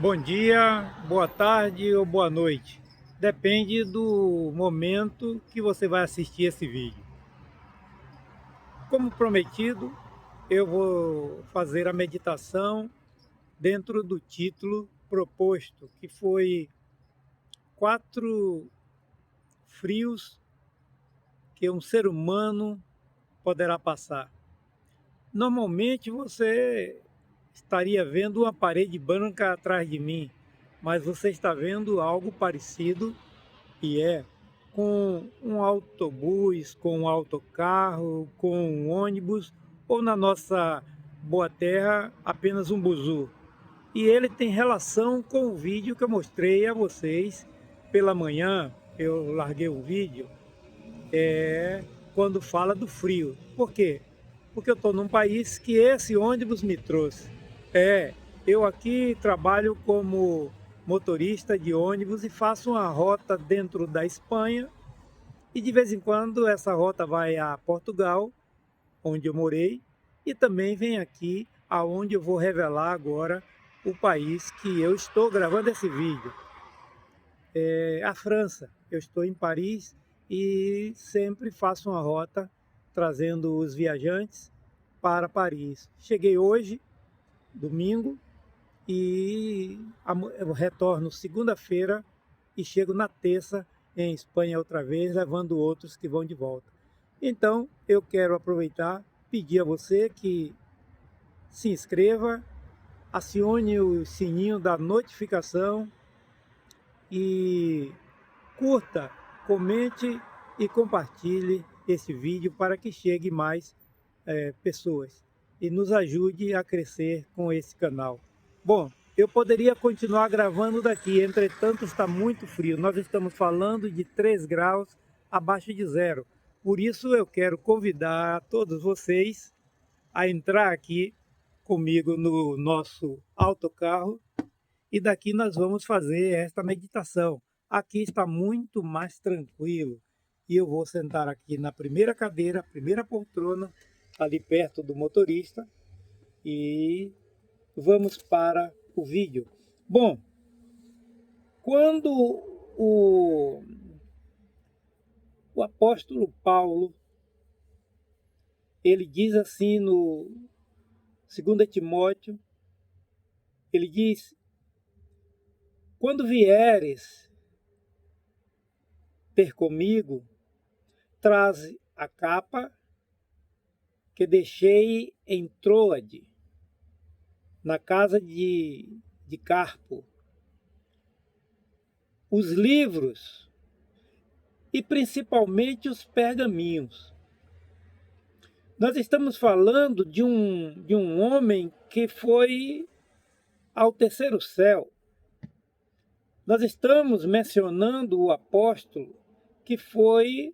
Bom dia, boa tarde ou boa noite. Depende do momento que você vai assistir esse vídeo. Como prometido, eu vou fazer a meditação dentro do título proposto, que foi quatro frios que um ser humano poderá passar. Normalmente você estaria vendo uma parede branca atrás de mim, mas você está vendo algo parecido. E é com um autobus, com um autocarro, com um ônibus, ou na nossa boa terra, apenas um buzu. E ele tem relação com o vídeo que eu mostrei a vocês pela manhã. Eu larguei o vídeo quando fala do frio. Por quê? Porque eu estou num país que esse ônibus me trouxe. É, eu aqui trabalho como motorista de ônibus e faço uma rota dentro da Espanha e de vez em quando essa rota vai a Portugal, onde eu morei, e também vem aqui aonde eu vou revelar agora o país que eu estou gravando esse vídeo. É a França. Eu estou em Paris e sempre faço uma rota trazendo os viajantes para Paris. Cheguei hoje, domingo, e eu retorno segunda-feira e chego na terça em Espanha outra vez, levando outros que vão de volta. Então, eu quero aproveitar, pedir a você que se inscreva, acione o sininho da notificação e curta, comente e compartilhe esse vídeo para que chegue mais pessoas e nos ajude a crescer com esse canal. Bom, eu poderia continuar gravando daqui, entretanto está muito frio. Nós estamos falando de 3 graus abaixo de zero. Por isso eu quero convidar todos vocês a entrar aqui comigo no nosso autocarro e daqui nós vamos fazer esta meditação. Aqui está muito mais tranquilo e eu vou sentar aqui na primeira cadeira, primeira poltrona, ali perto do motorista e vamos para o vídeo. Bom, quando o apóstolo Paulo, ele diz assim no 2 Timóteo, ele diz: quando vieres ter comigo, traze a capa que deixei em Troade, na casa de Carpo, os livros e principalmente os pergaminhos. Nós estamos falando de um homem que foi ao terceiro céu. Nós estamos mencionando o apóstolo que foi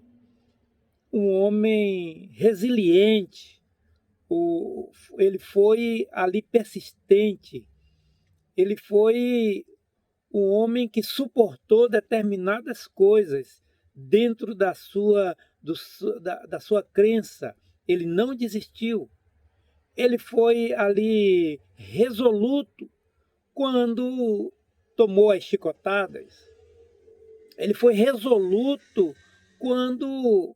um homem resiliente, ele foi ali persistente, ele foi um homem que suportou determinadas coisas dentro da sua crença. Ele não desistiu. Ele foi ali resoluto quando tomou as chicotadas. Ele foi resoluto quando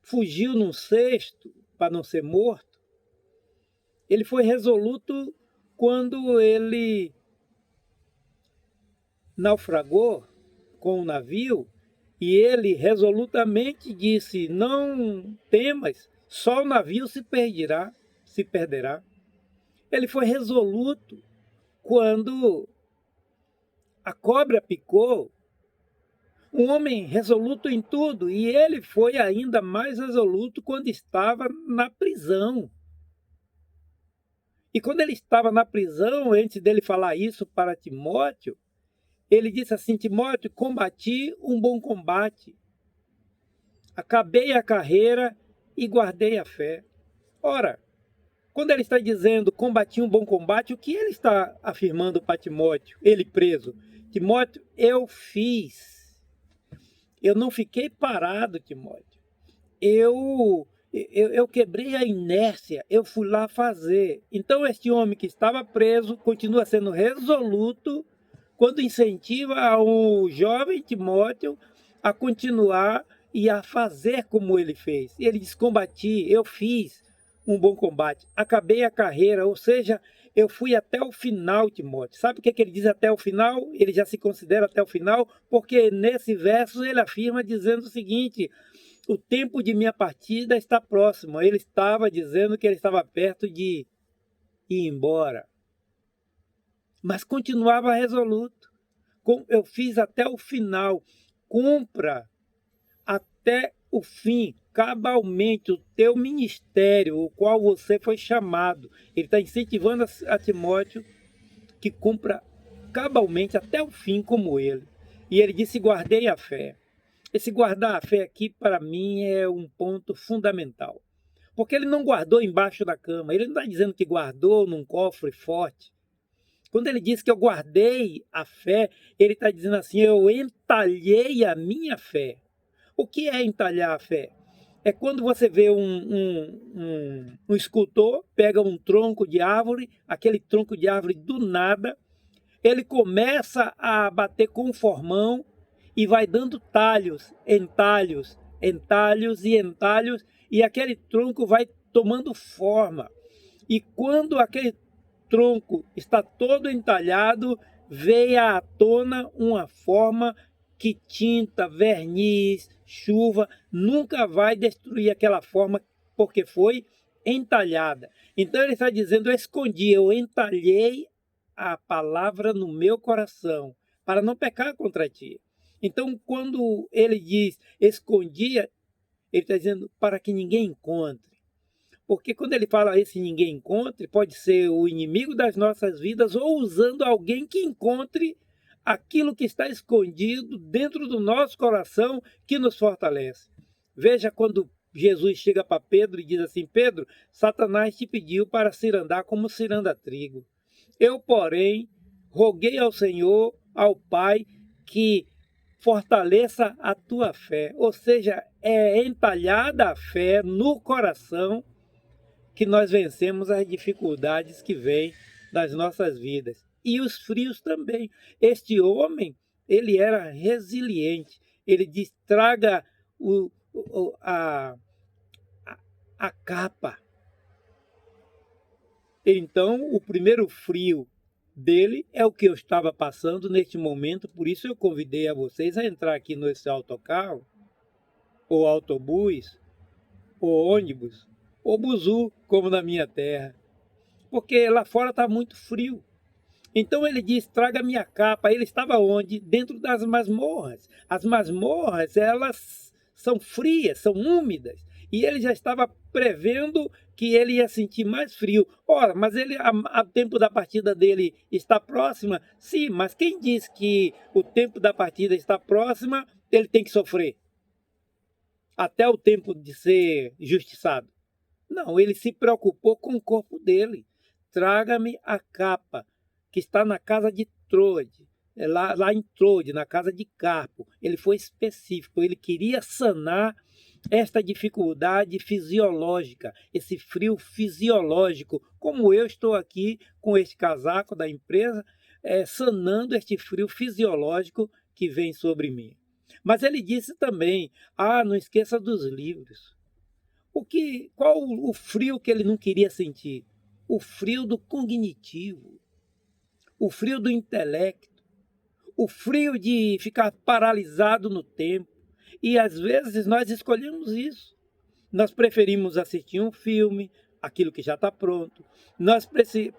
fugiu num cesto para não ser morto. Ele foi resoluto quando ele naufragou com o navio e ele resolutamente disse: não temas, só o navio se perderá. Ele foi resoluto quando a cobra picou, um homem resoluto em tudo, e ele foi ainda mais resoluto quando estava na prisão. E quando ele estava na prisão, antes dele falar isso para Timóteo, ele disse assim: Timóteo, combati um bom combate, acabei a carreira e guardei a fé. Ora, quando ele está dizendo combati um bom combate, o que ele está afirmando para Timóteo, ele preso? Timóteo, eu fiz. Eu não fiquei parado, Timóteo. Eu quebrei a inércia, eu fui lá fazer. Então, este homem que estava preso continua sendo resoluto quando incentiva o jovem Timóteo a continuar e a fazer como ele fez. Ele diz: combati, eu fiz um bom combate, acabei a carreira, ou seja, eu fui até o final, Timóteo. Sabe o que ele diz até o final? Ele já se considera até o final, porque nesse verso ele afirma dizendo o seguinte: o tempo de minha partida está próximo. Ele estava dizendo que ele estava perto de ir embora, mas continuava resoluto. Eu fiz até o final. Cumpra até o fim, cabalmente, o teu ministério, o qual você foi chamado. Ele está incentivando a Timóteo que cumpra cabalmente até o fim como ele. E ele disse: guardei a fé. Esse guardar a fé aqui, para mim, é um ponto fundamental. Porque ele não guardou embaixo da cama. Ele não está dizendo que guardou num cofre forte. Quando ele diz que eu guardei a fé, ele está dizendo assim: eu entalhei a minha fé. O que é entalhar a fé? É quando você vê um escultor, pega um tronco de árvore, aquele tronco de árvore do nada, ele começa a bater com o formão e vai dando talhos, entalhos, entalhos e entalhos, e aquele tronco vai tomando forma. E quando aquele tronco está todo entalhado, veio à tona uma forma que tinta, verniz, chuva nunca vai destruir aquela forma, porque foi entalhada. Então ele está dizendo: eu escondi, eu entalhei a palavra no meu coração, para não pecar contra ti. Então, quando ele diz escondia, ele está dizendo para que ninguém encontre. Porque quando ele fala esse ninguém encontre, pode ser o inimigo das nossas vidas ou usando alguém que encontre aquilo que está escondido dentro do nosso coração que nos fortalece. Veja quando Jesus chega para Pedro e diz assim: Pedro, Satanás te pediu para cirandar como ciranda trigo. Eu, porém, roguei ao Senhor, ao Pai, que fortaleça a tua fé. Ou seja, é entalhada a fé no coração que nós vencemos as dificuldades que vêm das nossas vidas. E os frios também. Este homem, ele era resiliente. Ele diz: traga a capa. Então, o primeiro frio dele é o que eu estava passando neste momento, por isso eu convidei a vocês a entrar aqui nesse autocarro, ou autobus, ou ônibus, ou buzu, como na minha terra, porque lá fora está muito frio. Então ele diz: traga minha capa. Ele estava onde? Dentro das masmorras. As masmorras, elas são frias, são úmidas. E ele já estava prevendo que ele ia sentir mais frio. Ora, mas ele, a tempo da partida dele está próxima? Sim, mas quem diz que o tempo da partida está próxima, ele tem que sofrer? Até o tempo de ser justiçado? Não, ele se preocupou com o corpo dele. Traga-me a capa que está na casa de Trode, lá em Trode, na casa de Carpo. Ele foi específico, ele queria sanar esta dificuldade fisiológica, esse frio fisiológico, como eu estou aqui com este casaco da empresa, sanando este frio fisiológico que vem sobre mim. Mas ele disse também: não esqueça dos livros. Qual o frio que ele não queria sentir? O frio do cognitivo, o frio do intelecto, o frio de ficar paralisado no tempo. E às vezes nós escolhemos isso. Nós preferimos assistir um filme, aquilo que já está pronto. Nós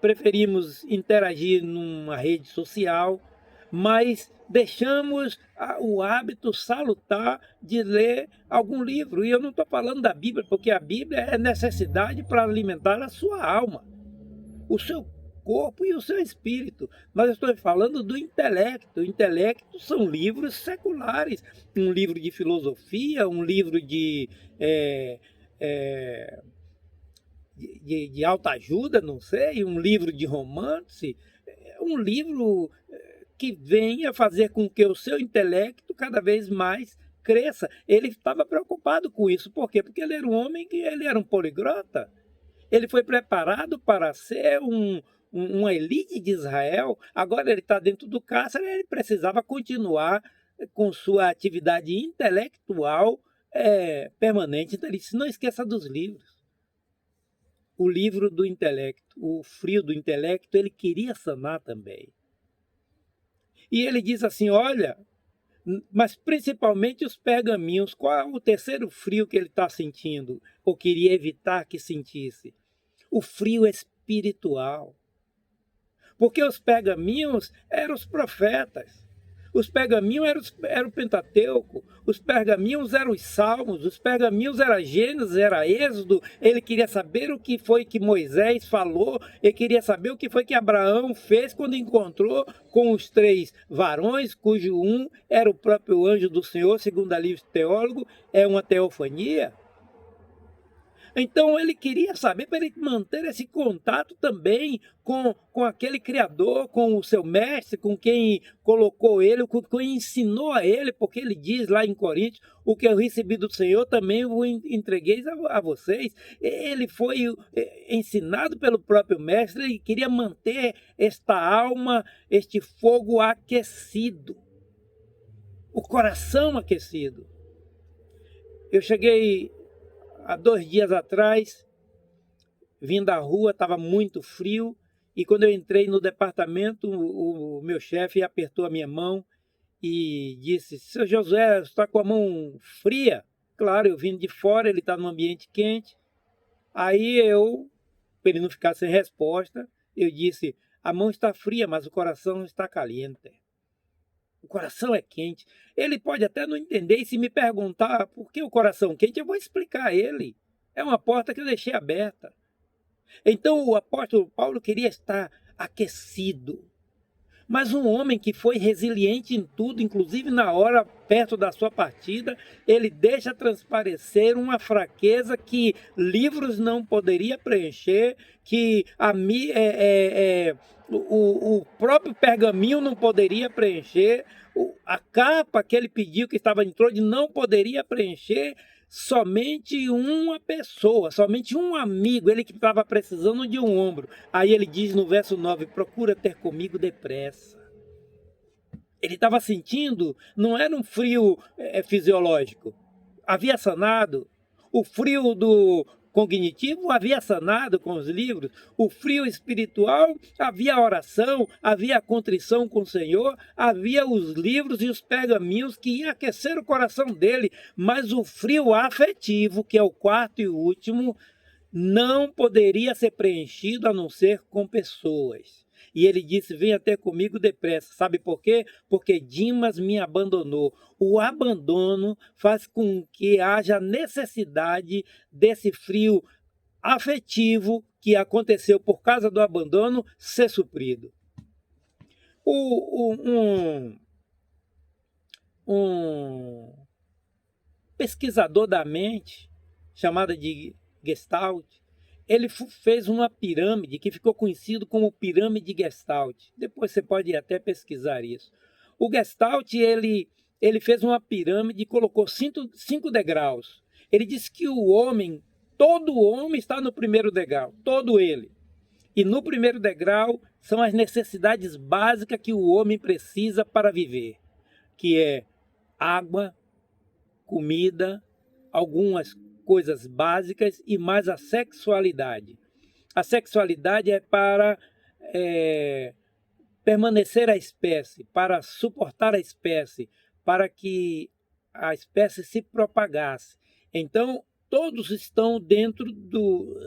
preferimos interagir numa rede social, mas deixamos o hábito salutar de ler algum livro. E eu não estou falando da Bíblia, porque a Bíblia é necessidade para alimentar a sua alma, o seu corpo e o seu espírito. Mas eu estou falando do intelecto. O intelecto são livros seculares. Um livro de filosofia, um livro de autoajuda, não sei, um livro de romance, um livro que venha fazer com que o seu intelecto cada vez mais cresça. Ele estava preocupado com isso. Por quê? Porque ele era um homem que ele era um poliglota. Ele foi preparado para ser um uma elite de Israel, agora ele está dentro do cárcere, ele precisava continuar com sua atividade intelectual permanente. Então ele disse, não esqueça dos livros. O livro do intelecto, o frio do intelecto, ele queria sanar também. E ele diz assim, olha, mas principalmente os pergaminhos, qual é o terceiro frio que ele está sentindo, ou queria evitar que sentisse? O frio espiritual. Porque os pergaminhos eram os profetas. Os pergaminhos eram o Pentateuco, os pergaminhos eram os Salmos, os pergaminhos era Gênesis, era Êxodo. Ele queria saber o que foi que Moisés falou, ele queria saber o que foi que Abraão fez quando encontrou com os 3 varões, cujo um era o próprio anjo do Senhor, segundo a livro teólogo, é uma teofania. Então ele queria saber para ele manter esse contato também com aquele Criador, com o seu mestre, com quem colocou ele, com quem ensinou a ele, porque ele diz lá em Coríntios, o que eu recebi do Senhor também vou entreguei a vocês. Ele foi ensinado pelo próprio mestre, ele queria manter esta alma, este fogo aquecido, o coração aquecido. Eu cheguei há 2 dias atrás, vim da rua, estava muito frio, e quando eu entrei no departamento, o meu chefe apertou a minha mão e disse, seu Josué, você está com a mão fria? Claro, eu vim de fora, ele está num ambiente quente. Aí eu, para ele não ficar sem resposta, eu disse, a mão está fria, mas o coração está caliente. O coração é quente. Ele pode até não entender, e se me perguntar por que o coração quente, eu vou explicar a ele. É uma porta que eu deixei aberta. Então o apóstolo Paulo queria estar aquecido. Mas um homem que foi resiliente em tudo, inclusive na hora perto da sua partida, ele deixa transparecer uma fraqueza que livros não poderia preencher, que o próprio pergaminho não poderia preencher, a capa que ele pediu, que estava em Troade, não poderia preencher. Somente uma pessoa, somente um amigo, ele que estava precisando de um ombro. Aí ele diz no verso 9, procura ter comigo depressa. Ele estava sentindo, não era um frio fisiológico, havia sanado. O frio do cognitivo havia sanado com os livros. O frio espiritual, havia a oração, havia a contrição com o Senhor, havia os livros e os pergaminhos que iam aquecer o coração dele. Mas o frio afetivo, que é o quarto e último, não poderia ser preenchido a não ser com pessoas. E ele disse, venha até comigo depressa. Sabe por quê? Porque Dimas me abandonou. O abandono faz com que haja necessidade desse frio afetivo que aconteceu por causa do abandono ser suprido. Um pesquisador da mente, chamado de Gestalt, ele fez uma pirâmide que ficou conhecido como pirâmide Gestalt. Depois você pode até pesquisar isso. O Gestalt, ele fez uma pirâmide e colocou 5 degraus. Ele disse que o homem, todo homem está no primeiro degrau, todo ele. E no primeiro degrau são as necessidades básicas que o homem precisa para viver, que é água, comida, algumas coisas básicas e mais a sexualidade. A sexualidade é para permanecer a espécie, para suportar a espécie, para que a espécie se propagasse. Então, todos estão dentro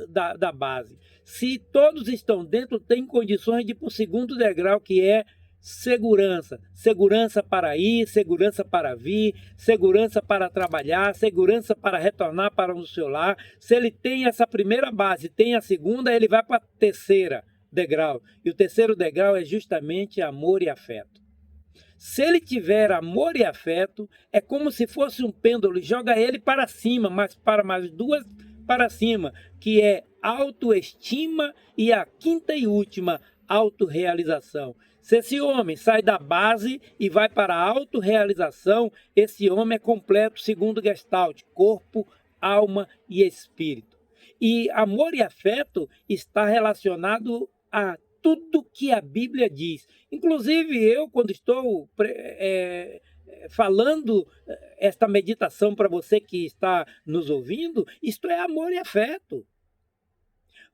da base. Se todos estão dentro, tem condições de ir para o segundo degrau, que é segurança. Segurança para ir, segurança para vir, segurança para trabalhar, segurança para retornar para o seu lar. Se ele tem essa primeira base, tem a segunda, ele vai para a terceira degrau. E o terceiro degrau é justamente amor e afeto. Se ele tiver amor e afeto, é como se fosse um pêndulo, joga ele para cima, mas para mais 2 para cima, que é autoestima e a quinta e última, autorrealização. Se esse homem sai da base e vai para a autorrealização, esse homem é completo segundo Gestalt, corpo, alma e espírito. E amor e afeto está relacionado à tudo que a Bíblia diz. Inclusive, eu, quando estou falando esta meditação para você que está nos ouvindo, isto é amor e afeto.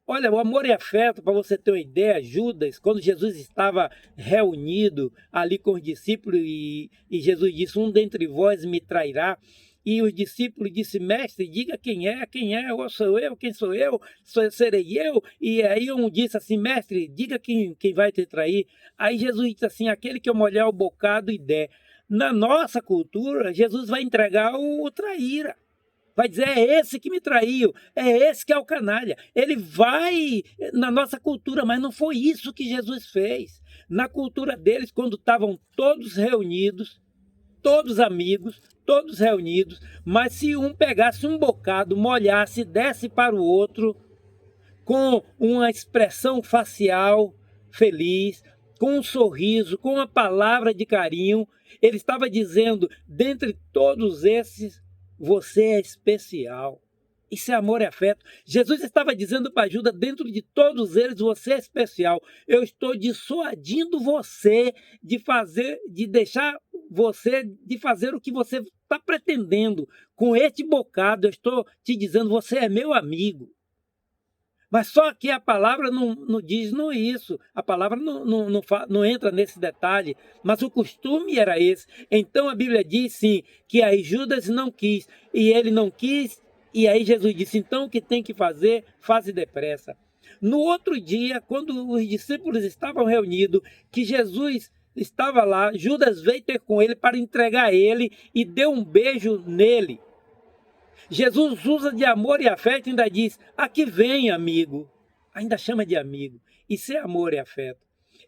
Olha, o amor e afeto, para você ter uma ideia, Judas, quando Jesus estava reunido ali com os discípulos e Jesus disse, um dentre vós me trairá, e os discípulos disseram, mestre, diga quem é, ou sou eu, quem sou eu, serei eu, e aí um disse assim, mestre, diga quem vai te trair, aí Jesus disse assim, aquele que eu molhar o bocado e der. Na nossa cultura, Jesus vai entregar o traíra. Vai dizer, é esse que me traiu, é esse que é o canalha. Ele vai na nossa cultura, mas não foi isso que Jesus fez. Na cultura deles, quando estavam todos reunidos, todos amigos, todos reunidos, mas se um pegasse um bocado, molhasse, desse para o outro, com uma expressão facial feliz, com um sorriso, com uma palavra de carinho, ele estava dizendo, dentre todos esses, você é especial. Isso é amor e afeto. Jesus estava dizendo para Judas, dentro de todos eles, você é especial. Eu estou dissuadindo você de deixar você de fazer o que você está pretendendo. Com este bocado, eu estou te dizendo, você é meu amigo. Mas só que a palavra não diz não isso, a palavra não entra nesse detalhe, mas o costume era esse. Então a Bíblia diz sim, que aí Judas não quis, e ele não quis, e aí Jesus disse, então o que tem que fazer, faze depressa. No outro dia, quando os discípulos estavam reunidos, que Jesus estava lá, Judas veio ter com ele para entregar ele e deu um beijo nele. Jesus usa de amor e afeto e ainda diz, aqui vem amigo, ainda chama de amigo, isso é amor e afeto.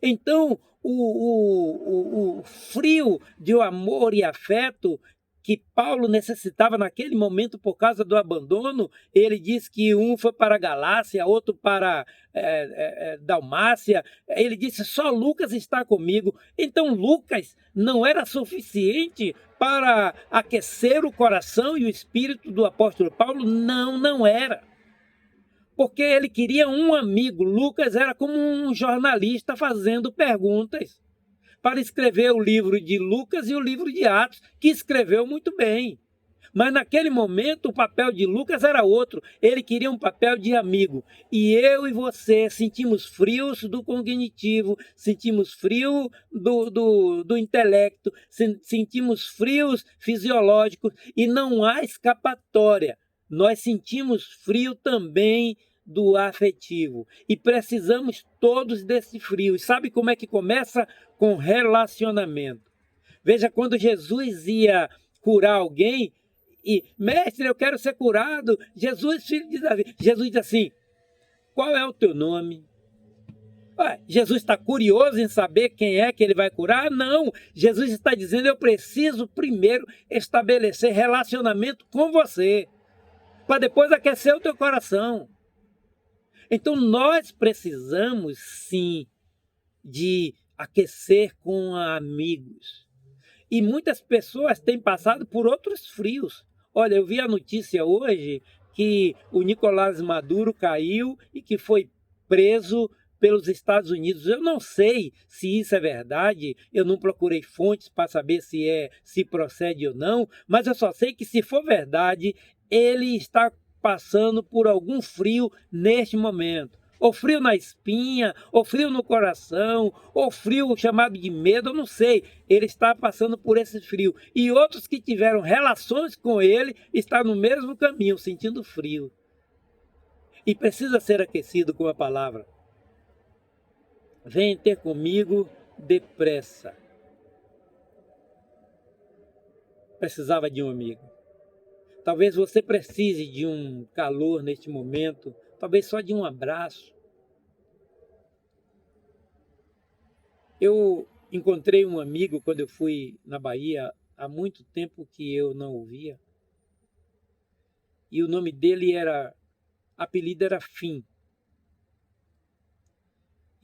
Então, o frio de amor e afeto que Paulo necessitava naquele momento por causa do abandono, ele diz que um foi para a Galácia, outro para Dalmácia, ele disse, só Lucas está comigo. Então Lucas não era suficiente para aquecer o coração e o espírito do apóstolo Paulo? Não era. Porque ele queria um amigo. Lucas era como um jornalista fazendo perguntas para escrever o livro de Lucas e o livro de Atos, que escreveu muito bem. Mas naquele momento o papel de Lucas era outro, ele queria um papel de amigo. E eu e você sentimos frios do cognitivo, sentimos frio do intelecto, sentimos frios fisiológicos e não há escapatória. Nós sentimos frio também do afetivo e precisamos todos desse frio. E sabe como é que começa? Com relacionamento. Veja, quando Jesus ia curar alguém, e, mestre, eu quero ser curado, Jesus, filho de Davi, Jesus diz assim, qual é o teu nome? Ué, Jesus está curioso em saber quem é que ele vai curar? Não, Jesus está dizendo, eu preciso primeiro estabelecer relacionamento com você, para depois aquecer o teu coração. Então nós precisamos sim de aquecer com amigos. E muitas pessoas têm passado por outros frios. Olha, eu vi a notícia hoje que o Nicolás Maduro caiu e que foi preso pelos Estados Unidos. Eu não sei se isso é verdade, eu não procurei fontes para saber se procede ou não, mas eu só sei que se for verdade, ele está passando por algum frio neste momento. Ou frio na espinha, ou frio no coração, ou frio chamado de medo, eu não sei. Ele está passando por esse frio. E outros que tiveram relações com ele estão no mesmo caminho, sentindo frio. E precisa ser aquecido com a palavra. Vem ter comigo depressa. Precisava de um amigo. Talvez você precise de um calor neste momento, talvez só de um abraço. Eu encontrei um amigo quando eu fui na Bahia, há muito tempo que eu não o via. E o nome dele apelido era Fim.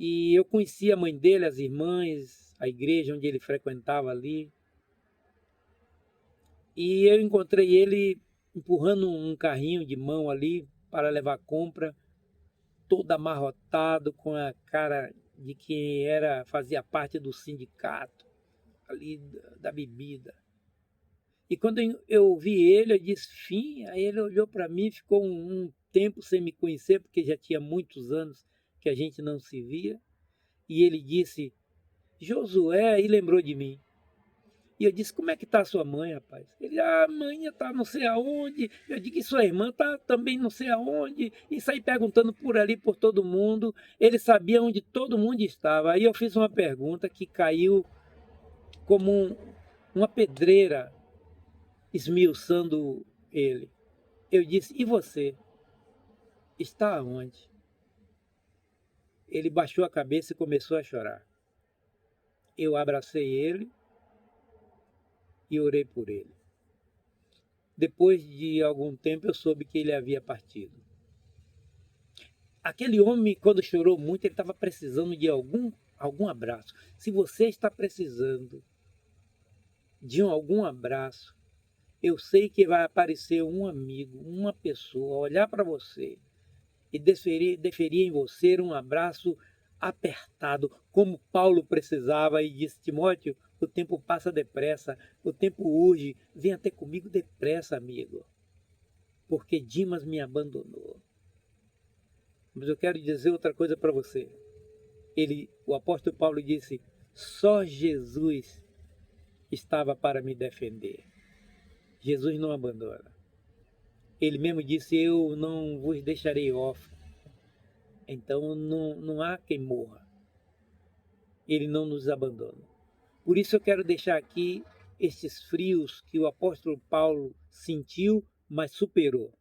E eu conhecia a mãe dele, as irmãs, a igreja onde ele frequentava ali. E eu encontrei ele empurrando um carrinho de mão ali para levar compra, todo amarrotado, com a cara de quem fazia parte do sindicato ali da bebida. E quando eu vi ele, eu disse, fim, aí ele olhou para mim, ficou um tempo sem me conhecer, porque já tinha muitos anos que a gente não se via, e ele disse, Josué, e lembrou de mim. E eu disse, como é que está sua mãe, rapaz? Ele, a mãe está não sei aonde. Eu digo, e sua irmã está também não sei aonde. E saí perguntando por ali, por todo mundo. Ele sabia onde todo mundo estava. Aí eu fiz uma pergunta que caiu como uma pedreira esmiuçando ele. Eu disse, e você? Está aonde? Ele baixou a cabeça e começou a chorar. Eu abracei ele e orei por ele. Depois de algum tempo eu soube que ele havia partido. Aquele homem, quando chorou muito, ele estava precisando de algum abraço. Se você está precisando de algum abraço, eu sei que vai aparecer um amigo, uma pessoa, olhar para você e deferir em você um abraço apertado, como Paulo precisava e disse, Timóteo, o tempo passa depressa, o tempo urge, venha até comigo depressa, amigo, porque Dimas me abandonou. Mas eu quero dizer outra coisa para você. O apóstolo Paulo disse, só Jesus estava para me defender. Jesus não abandona. Ele mesmo disse, eu não vos deixarei órfãos. Então não há quem morra. Ele não nos abandona. Por isso eu quero deixar aqui estes frios que o apóstolo Paulo sentiu, mas superou.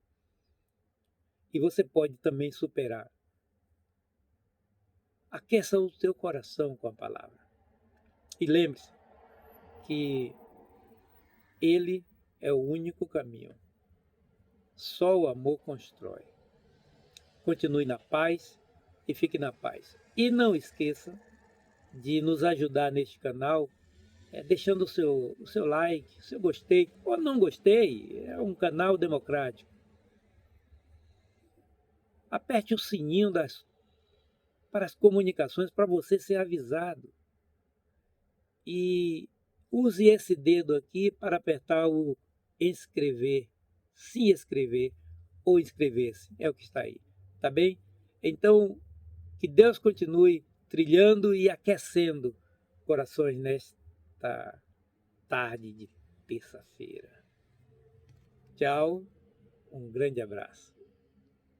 E você pode também superar. Aqueça o teu coração com a palavra. E lembre-se que ele é o único caminho. Só o amor constrói. Continue na paz e fique na paz. E não esqueça de nos ajudar neste canal, deixando o seu like, o seu gostei, ou não gostei, é um canal democrático. Aperte o sininho para as comunicações, para você ser avisado. E use esse dedo aqui para apertar o inscrever, se inscrever ou inscrever-se, é o que está aí, tá bem? Então, que Deus continue trilhando e aquecendo corações nesta tarde de terça-feira. Tchau, um grande abraço.